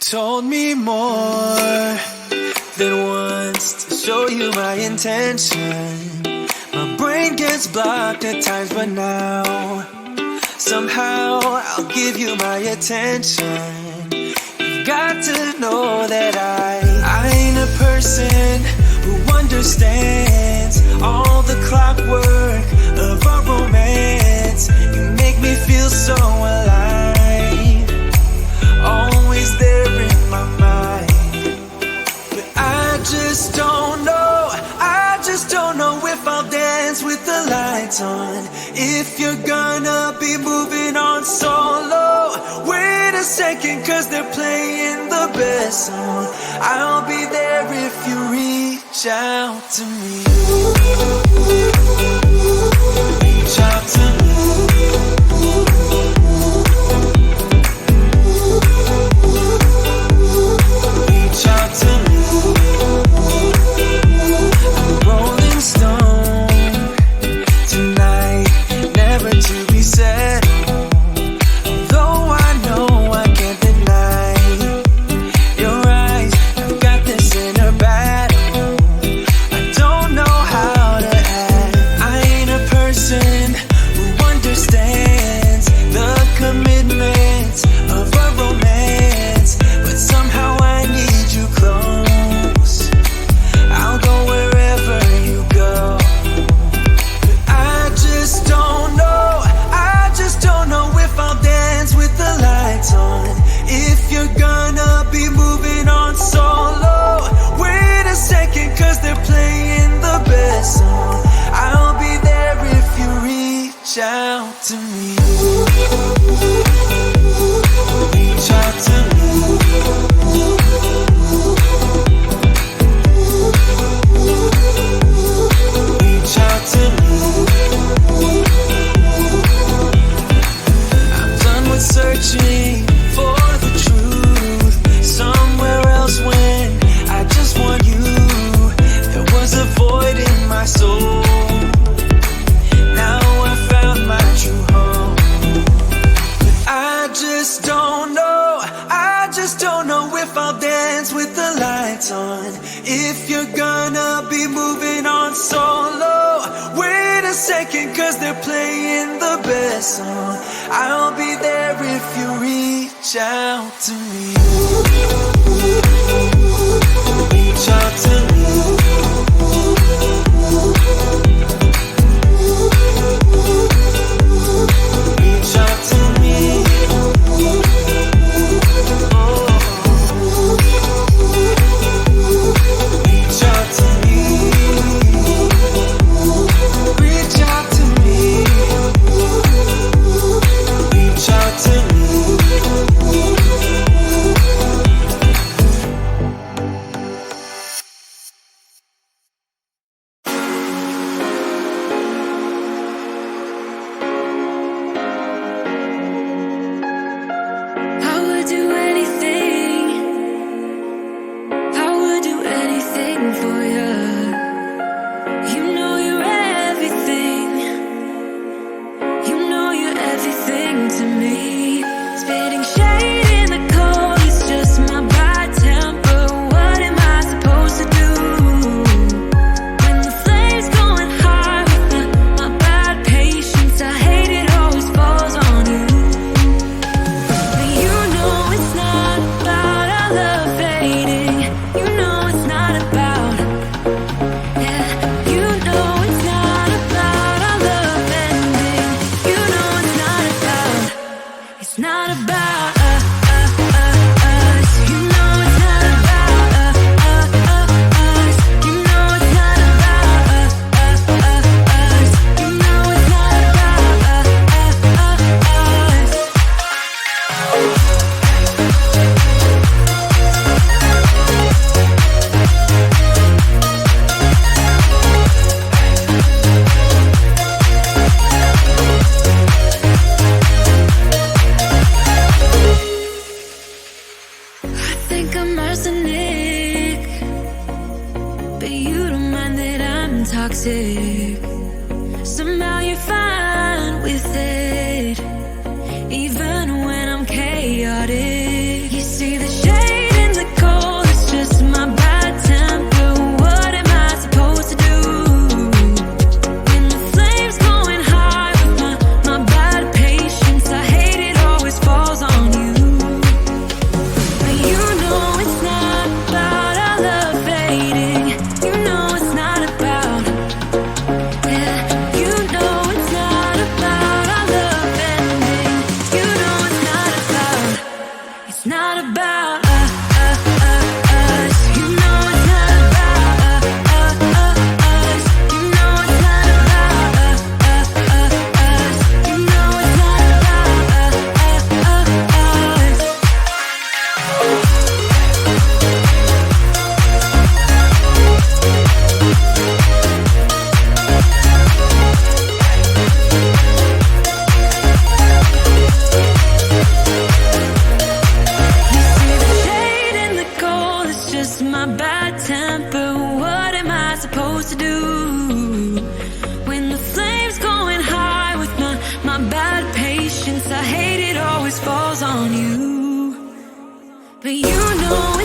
told me more than once to show you my intention. My brain gets blocked at times, but now somehow I'll give you my attention. You've got to know that I ain't a person who understands all the clockwork of our romance. You make me feel so alive, always there in my mind. But I just don't know if I'll dance with the lights on. If you're gonna be moving on solo, wait a second, cause they're playing the best song. I'll be there if you reach out to me. Reach out to me. Reach out to me. I'm a rolling stone tonight, never to be settled. Though I know I can't deny your eyes, I've got this inner battle. I don't know how to act. I ain't a person who understands the commitments of a romance, but somehow I need you close. I'll go wherever you go. But I just don't know if I'll dance with the lights on. If you're gonna be moving on solo, wait a second, cause they're playing the best song. I'll be there if you reach out to me. Reach out to me. Reach out to me. I'm done with searching for the truth somewhere else when I just want you. There was a void in my soul. Now I found my true home. But I just don't know if I'll dance with the lights on. If you're gonna be moving on solo, wait a second, cause they're playing the best song. I'll be there if you reach out to me. Reach out to me. Reach out to me. Reach out to me. Reach out to me. Reach out to me. I would do anything. I would do anything for you. You know you're everything. You know you're everything to me. Spitting shade in the cold, it's just my bad temper. What am I supposed to do when the flame's going high with my bad patience? I hate it always falls on you. But you know it's not about our love fading. You know it's not about, yeah. You know it's not about our love ending. You know it's not about, it's not about us. You know it's not about us. You know it's not about us. You know it's not about us. I think I'm arsenic, but you don't mind that I'm toxic. Somehow you're fine with it, even when I'm chaotic. You see the shade supposed to do. When the flame's going high with my bad patience, I hate it always falls on you. But you know